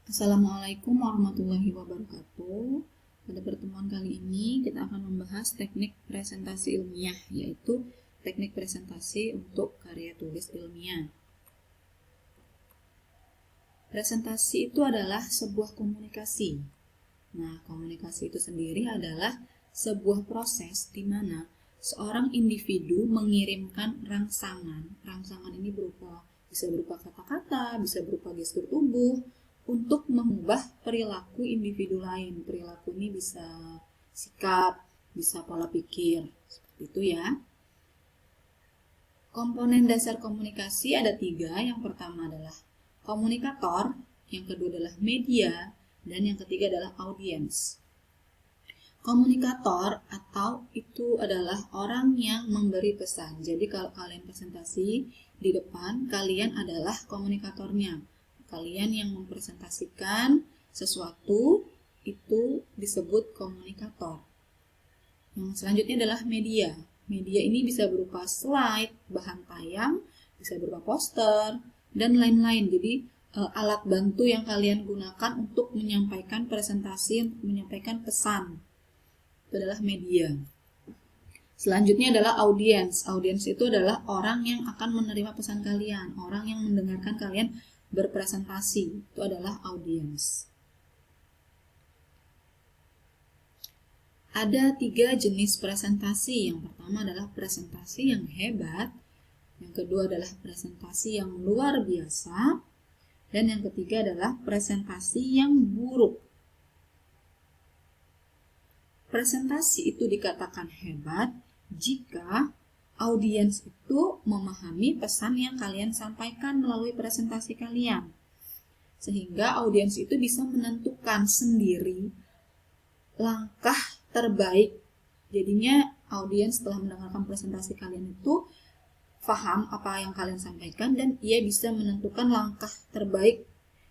Assalamualaikum warahmatullahi wabarakatuh. Pada pertemuan kali ini kita akan membahas teknik presentasi ilmiah, yaitu teknik presentasi untuk karya tulis ilmiah. Presentasi itu adalah sebuah komunikasi. Nah, komunikasi itu sendiri adalah sebuah proses di mana seorang individu mengirimkan rangsangan. Rangsangan ini bisa berupa kata-kata, bisa berupa gestur tubuh, untuk mengubah perilaku individu lain. Perilaku ini bisa sikap, bisa pola pikir, seperti itu ya. Komponen dasar komunikasi ada 3. Yang pertama adalah komunikator, yang kedua adalah media, dan yang ketiga adalah audiens. Komunikator atau itu adalah orang yang memberi pesan. Jadi kalau kalian presentasi di depan, kalian adalah komunikatornya. Kalian yang mempresentasikan sesuatu itu disebut komunikator. Yang selanjutnya adalah media. Media ini bisa berupa slide, bahan tayang, bisa berupa poster, dan lain-lain. Jadi alat bantu yang kalian gunakan untuk menyampaikan presentasi, untuk menyampaikan pesan. Itu adalah media. Selanjutnya adalah audiens. Audiens itu adalah orang yang akan menerima pesan kalian, orang yang mendengarkan kalian berpresentasi. Itu adalah audiens. Ada 3 jenis presentasi. Yang pertama adalah presentasi yang hebat, yang kedua adalah presentasi yang luar biasa, dan yang ketiga adalah presentasi yang buruk. Presentasi itu dikatakan hebat jika audiens itu memahami pesan yang kalian sampaikan melalui presentasi kalian. Sehingga audiens itu bisa menentukan sendiri langkah terbaik. Jadinya audiens setelah mendengarkan presentasi kalian itu paham apa yang kalian sampaikan dan ia bisa menentukan langkah terbaik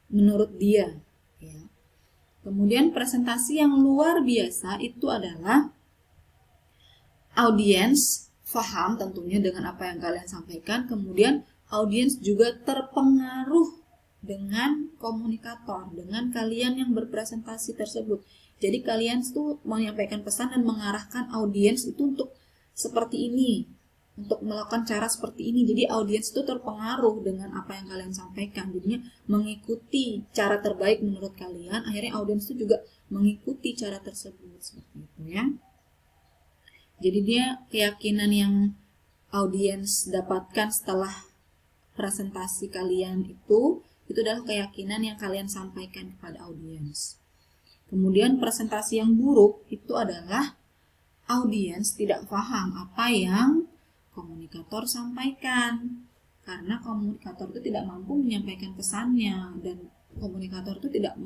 menurut dia. Ya. Kemudian presentasi yang luar biasa itu adalah audiens paham tentunya dengan apa yang kalian sampaikan, kemudian audiens juga terpengaruh dengan komunikator, dengan kalian yang berpresentasi tersebut. Jadi kalian tuh menyampaikan pesan dan mengarahkan audiens itu untuk seperti ini, untuk melakukan cara seperti ini. Jadi audiens itu terpengaruh dengan apa yang kalian sampaikan. Jadinya mengikuti cara terbaik menurut kalian. Akhirnya audiens itu juga mengikuti cara tersebut, seperti itu ya. Jadi dia keyakinan yang audiens dapatkan setelah presentasi kalian itu adalah keyakinan yang kalian sampaikan kepada audiens. Kemudian presentasi yang buruk itu adalah audiens tidak paham apa yang komunikator sampaikan. Karena komunikator itu tidak mampu menyampaikan pesannya dan komunikator itu tidak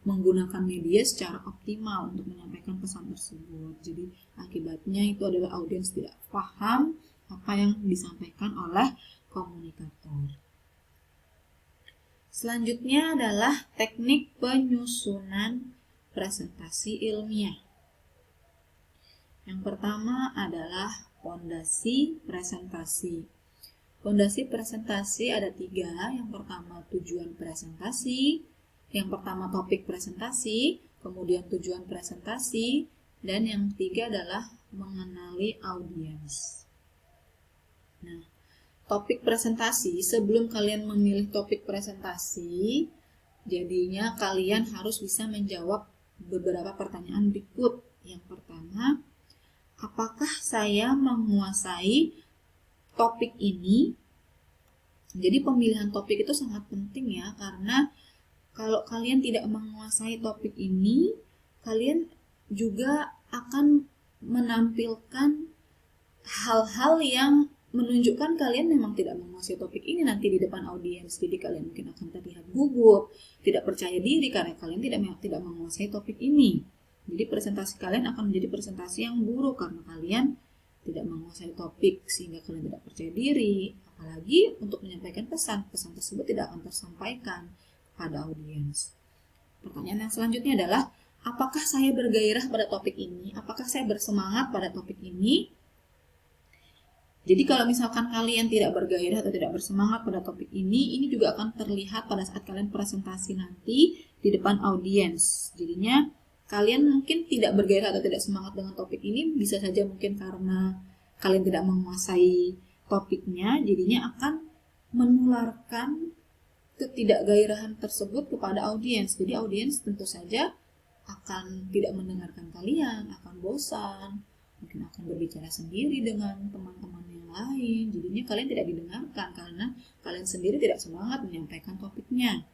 menggunakan media secara optimal untuk menyampaikan pesan tersebut. Jadi akibatnya itu adalah audiens tidak paham apa yang disampaikan oleh komunikator. Selanjutnya adalah teknik penyusunan presentasi ilmiah. Yang pertama adalah pondasi presentasi. Pondasi presentasi ada 3. Yang pertama tujuan presentasi, yang pertama topik presentasi, kemudian tujuan presentasi, dan yang ketiga adalah mengenali audiens. Nah, topik presentasi, sebelum kalian memilih topik presentasi, jadinya kalian harus bisa menjawab beberapa pertanyaan berikut. Yang pertama, apakah saya menguasai topik ini? Jadi pemilihan topik itu sangat penting ya, karena kalau kalian tidak menguasai topik ini, kalian juga akan menampilkan hal-hal yang menunjukkan kalian memang tidak menguasai topik ini nanti di depan audiens. Jadi kalian mungkin akan terlihat gugup, tidak percaya diri karena kalian tidak menguasai topik ini. Jadi presentasi kalian akan menjadi presentasi yang buruk karena kalian tidak menguasai topik sehingga kalian tidak percaya diri. Apalagi untuk menyampaikan pesan tersebut tidak akan tersampaikan pada audiens. Pertanyaan yang selanjutnya adalah, apakah saya bergairah pada topik ini? Apakah saya bersemangat pada topik ini? Jadi kalau misalkan kalian tidak bergairah atau tidak bersemangat pada topik ini juga akan terlihat pada saat kalian presentasi nanti di depan audiens. Jadinya kalian mungkin tidak bergairah atau tidak semangat dengan topik ini, bisa saja mungkin karena kalian tidak menguasai topiknya, jadinya akan menularkan ketidakgairahan tersebut kepada audiens. Jadi audiens tentu saja akan tidak mendengarkan kalian, akan bosan, mungkin akan berbicara sendiri dengan teman-teman yang lain. Jadinya kalian tidak didengarkan karena kalian sendiri tidak semangat menyampaikan topiknya,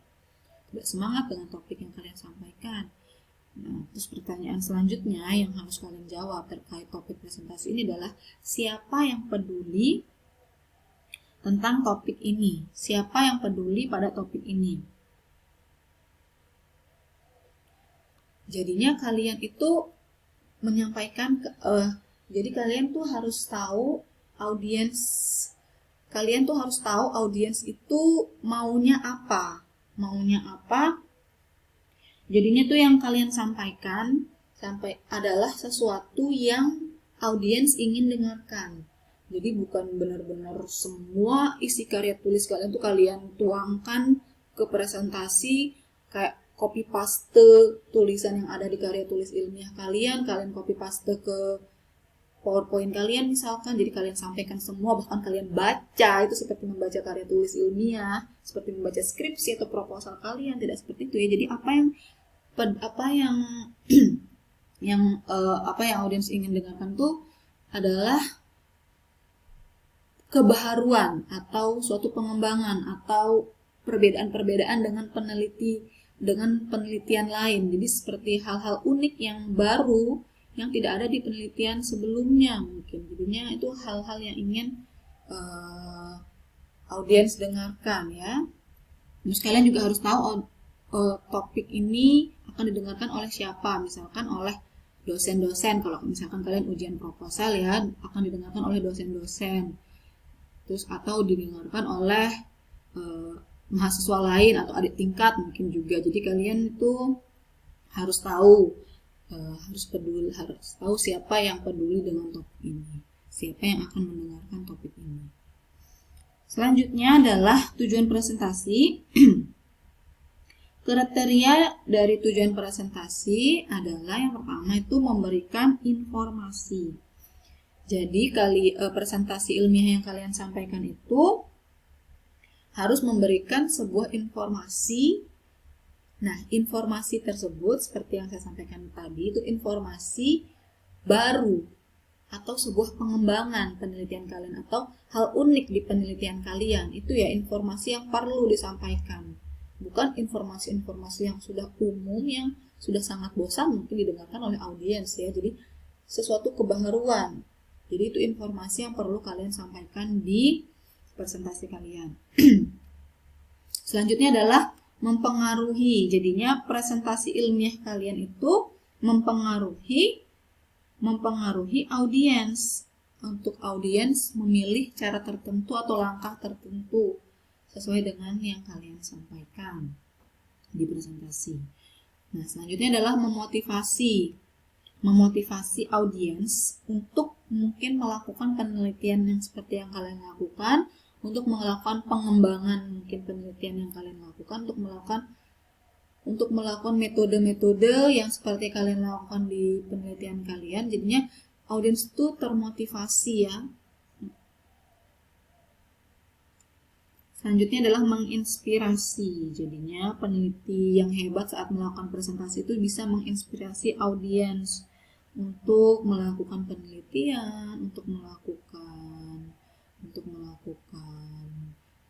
tidak semangat dengan topik yang kalian sampaikan. Nah, terus pertanyaan selanjutnya yang harus kalian jawab terkait topik presentasi ini adalah siapa yang peduli tentang topik ini? Siapa yang peduli pada topik ini? Jadinya kalian itu menyampaikan jadi kalian tuh harus tahu audiens, itu maunya apa. Jadinya tuh yang kalian sampaikan adalah sesuatu yang audiens ingin dengarkan. Jadi bukan benar-benar semua isi karya tulis kalian tuh kalian tuangkan ke presentasi kayak copy paste tulisan yang ada di karya tulis ilmiah kalian copy paste ke PowerPoint kalian misalkan, jadi kalian sampaikan semua, bahkan kalian baca, itu seperti membaca karya tulis ilmiah, seperti membaca skripsi atau proposal kalian, tidak seperti itu ya. Jadi apa yang audiens ingin dengarkan tuh adalah kebaharuan atau suatu pengembangan atau perbedaan-perbedaan dengan penelitian lain. Jadi seperti hal-hal unik yang baru yang tidak ada di penelitian sebelumnya mungkin. Jadinya itu hal-hal yang ingin audiens dengarkan ya. Terus kalian juga harus tahu topik ini akan didengarkan oleh siapa. Misalkan oleh dosen-dosen. Kalau misalkan kalian ujian proposal ya, akan didengarkan oleh dosen-dosen. Terus atau didengarkan oleh mahasiswa lain atau adik tingkat mungkin juga. Jadi kalian itu harus tahu siapa yang peduli dengan topik ini, siapa yang akan mendengarkan topik ini. Selanjutnya adalah tujuan presentasi. Kriteria dari tujuan presentasi adalah yang pertama itu memberikan informasi. Jadi presentasi ilmiah yang kalian sampaikan itu harus memberikan sebuah informasi. Nah, informasi tersebut seperti yang saya sampaikan tadi itu informasi baru atau sebuah pengembangan penelitian kalian atau hal unik di penelitian kalian. Itu ya informasi yang perlu disampaikan. Bukan informasi-informasi yang sudah umum yang sudah sangat bosan mungkin didengarkan oleh audiens ya. Jadi sesuatu kebaharuan. Jadi itu informasi yang perlu kalian sampaikan di presentasi kalian. Selanjutnya adalah mempengaruhi. Jadinya presentasi ilmiah kalian itu mempengaruhi audiens. Untuk audiens memilih cara tertentu atau langkah tertentu sesuai dengan yang kalian sampaikan di presentasi. Nah, selanjutnya adalah memotivasi audiens untuk mungkin melakukan penelitian yang seperti yang kalian lakukan, untuk melakukan pengembangan mungkin penelitian yang kalian lakukan, untuk melakukan metode-metode yang seperti kalian lakukan di penelitian kalian. Jadinya audiens itu termotivasi ya. Selanjutnya adalah menginspirasi. Jadinya peneliti yang hebat saat melakukan presentasi itu bisa menginspirasi audiens untuk melakukan penelitian, untuk melakukan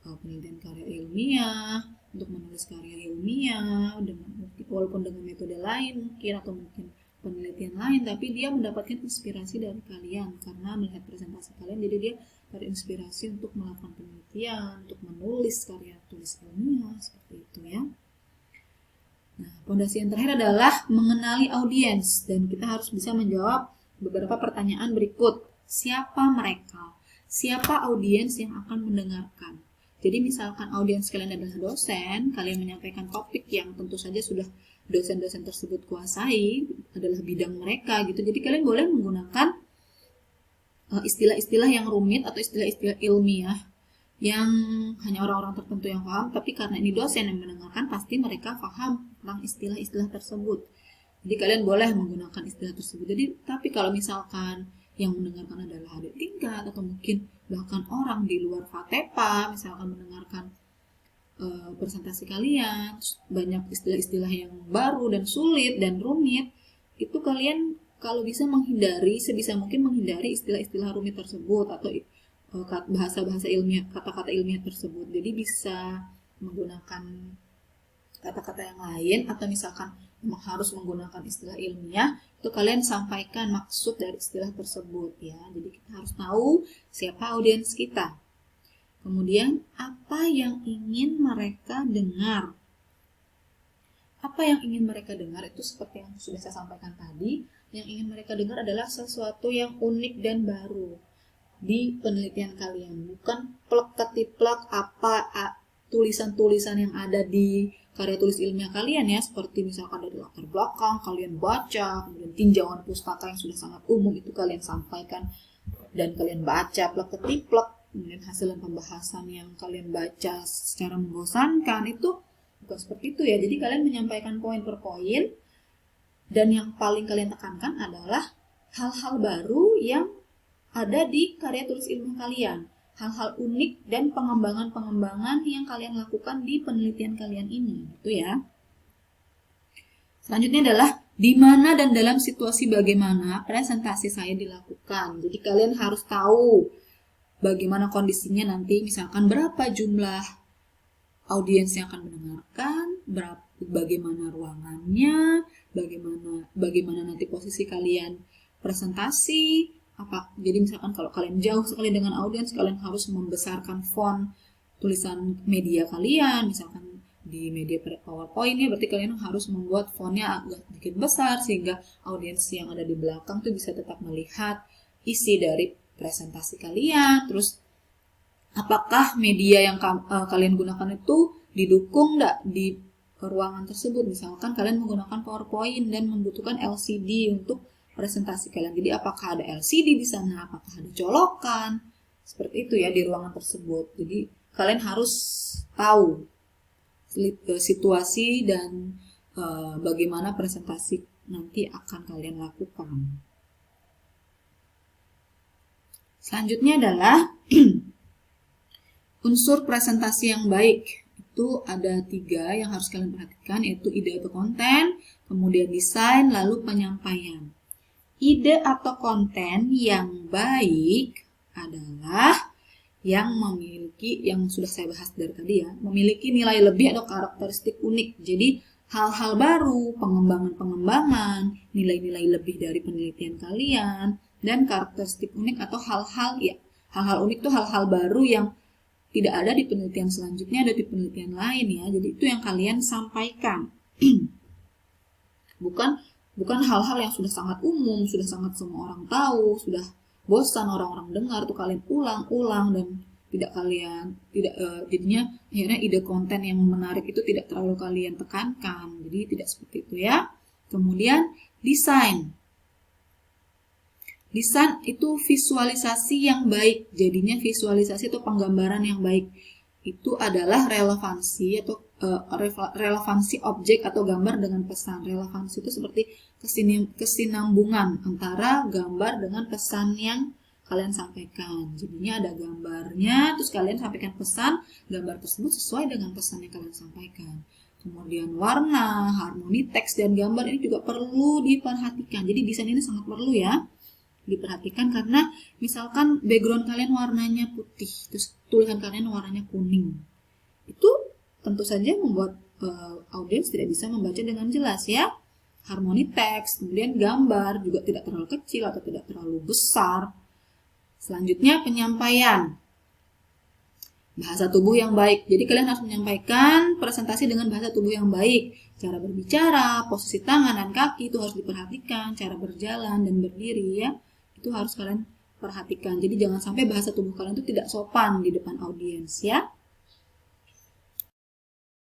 penelitian karya ilmiah, untuk menulis karya ilmiah, walaupun dengan metode lain mungkin atau mungkin penelitian lain, tapi dia mendapatkan inspirasi dari kalian karena melihat presentasi kalian, jadi dia terinspirasi untuk melakukan penelitian, untuk menulis karya tulis ilmiah seperti itu ya. Nah, fondasi yang terakhir adalah mengenali audiens, dan kita harus bisa menjawab beberapa pertanyaan berikut. Siapa mereka? Siapa audiens yang akan mendengarkan? Jadi misalkan audiens kalian adalah dosen, kalian menyampaikan topik yang tentu saja sudah dosen-dosen tersebut kuasai, adalah bidang mereka gitu. Jadi kalian boleh menggunakan istilah-istilah yang rumit atau istilah-istilah ilmiah yang hanya orang-orang tertentu yang paham, tapi karena ini dosen yang mendengarkan, pasti mereka paham tentang istilah-istilah tersebut. Jadi kalian boleh menggunakan istilah tersebut. Jadi, tapi kalau misalkan yang mendengarkan adalah adik tingkat atau mungkin bahkan orang di luar FATEPA, misalkan mendengarkan presentasi kalian, banyak istilah-istilah yang baru dan sulit dan rumit, itu kalian kalau bisa menghindari, sebisa mungkin menghindari istilah-istilah rumit tersebut atau bahasa-bahasa ilmiah, kata-kata ilmiah tersebut. Jadi bisa menggunakan kata-kata yang lain, atau misalkan memang harus menggunakan istilah ilmiah, itu kalian sampaikan maksud dari istilah tersebut ya. Jadi kita harus tahu siapa audiens kita. Kemudian apa yang ingin mereka dengar? Apa yang ingin mereka dengar itu seperti yang sudah saya sampaikan tadi, yang ingin mereka dengar adalah sesuatu yang unik dan baru di penelitian kalian, bukan plek-ketiplek apa tulisan-tulisan yang ada di karya tulis ilmiah kalian ya, seperti misalkan dari latar belakang kalian baca, kemudian tinjauan pustaka yang sudah sangat umum itu kalian sampaikan dan kalian baca plek-ketiplek, kemudian hasil pembahasan yang kalian baca secara membosankan, itu bukan seperti itu ya. Jadi kalian menyampaikan poin per poin, dan yang paling kalian tekankan adalah hal-hal baru yang ada di karya tulis ilmiah kalian, hal-hal unik dan pengembangan-pengembangan yang kalian lakukan di penelitian kalian ini, gitu ya. Selanjutnya adalah di mana dan dalam situasi bagaimana presentasi saya dilakukan. Jadi kalian harus tahu bagaimana kondisinya nanti, misalkan berapa jumlah audiens yang akan mendengarkan, bagaimana ruangannya, bagaimana nanti posisi kalian presentasi. Jadi misalkan kalau kalian jauh sekali dengan audiens, kalian harus membesarkan font tulisan media kalian, misalkan di media PowerPoint ya, berarti kalian harus membuat fontnya agak sedikit besar sehingga audiens yang ada di belakang tuh bisa tetap melihat isi dari presentasi kalian. Terus apakah media yang kalian gunakan itu didukung enggak di ruangan tersebut? Misalkan kalian menggunakan PowerPoint dan membutuhkan LCD untuk presentasi kalian. Jadi apakah ada LCD di sana, apakah ada colokan, seperti itu ya di ruangan tersebut. Jadi kalian harus tahu situasi dan bagaimana presentasi nanti akan kalian lakukan. Selanjutnya adalah unsur presentasi yang baik. Itu ada 3 yang harus kalian perhatikan, yaitu ide atau konten, kemudian desain, lalu penyampaian. Ide atau konten yang baik adalah yang memiliki, yang sudah saya bahas dari tadi ya, memiliki nilai lebih atau karakteristik unik. Jadi hal-hal baru, pengembangan-pengembangan, nilai-nilai lebih dari penelitian kalian, dan karakteristik unik atau hal-hal unik itu hal-hal baru yang tidak ada di penelitian selanjutnya, ada di penelitian lain ya. Jadi itu yang kalian sampaikan. Bukan hal-hal yang sudah sangat umum, sudah sangat semua orang tahu, sudah bosan orang-orang dengar, tuh kalian ulang-ulang dan jadinya akhirnya ide konten yang menarik itu tidak terlalu kalian tekankan. Jadi tidak seperti itu ya. Kemudian desain. Desain itu visualisasi yang baik. Jadinya visualisasi atau penggambaran yang baik itu adalah relevansi atau relevansi objek atau gambar dengan pesan. Relevansi itu seperti kesinambungan antara gambar dengan pesan yang kalian sampaikan. Jadinya ada gambarnya, terus kalian sampaikan pesan, gambar tersebut sesuai dengan pesan yang kalian sampaikan. Kemudian warna, harmoni teks dan gambar ini juga perlu diperhatikan. Jadi desain ini sangat perlu ya diperhatikan, karena misalkan background kalian warnanya putih, terus tulisan kalian warnanya kuning, itu tentu saja membuat audiens tidak bisa membaca dengan jelas ya. Harmoni teks, kemudian gambar juga tidak terlalu kecil atau tidak terlalu besar. Selanjutnya penyampaian. Bahasa tubuh yang baik. Jadi kalian harus menyampaikan presentasi dengan bahasa tubuh yang baik. Cara berbicara, posisi tangan dan kaki itu harus diperhatikan. Cara berjalan dan berdiri ya, itu harus kalian perhatikan. Jadi jangan sampai bahasa tubuh kalian itu tidak sopan di depan audiens ya.